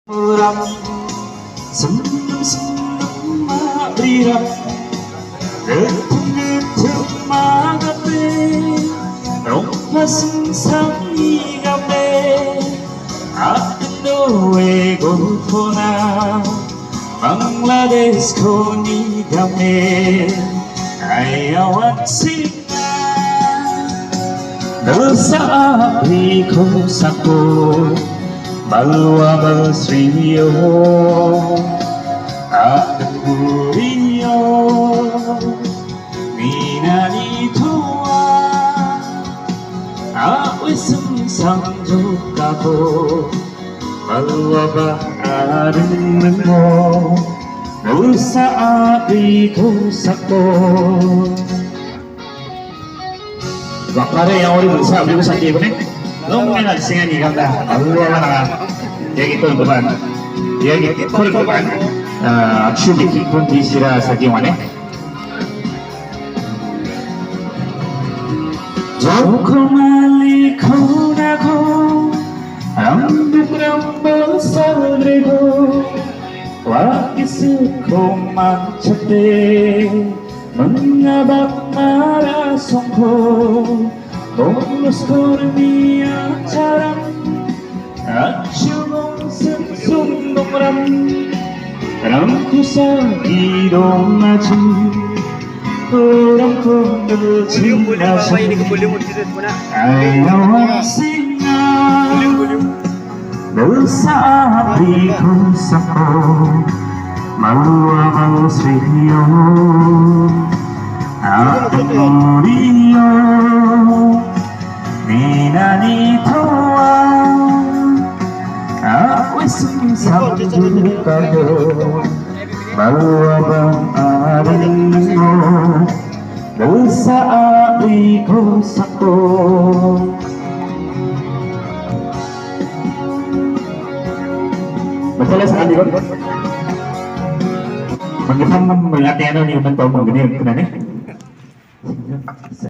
Orang senang-senang mariram Geteng-geteng magabe Rompa sengsang igabe Akendo ego tona Bangladesh ko nigame Ayawan singa Dosa api ko sako Balwa Balsriyo Akuriyo Minani Toa Awisam Sanjukako Balwa Baharimo Nusa Api Kusako Wakare yang ori Nusa Api Kusaki ko nung nagsingan ni kanda alwa na yagi to duban yagi kol duban actually kipun di sira sa giwane joko mali khona ko ambuk rambal sarrego wa kisu ko manchate mengabak marah songko bonus kormia caram acung sung ram ramku sagirong maju orang kondel cinta ayaw singa dosa apiku sako maluwa sriyo akuriyo Minani Toa Awisam Sanjukako Balwa Baharimo Dosa api ko sako Masalah sekali kan? Bagaimana mengatih ano ni Uman Tomong gini, kenapa?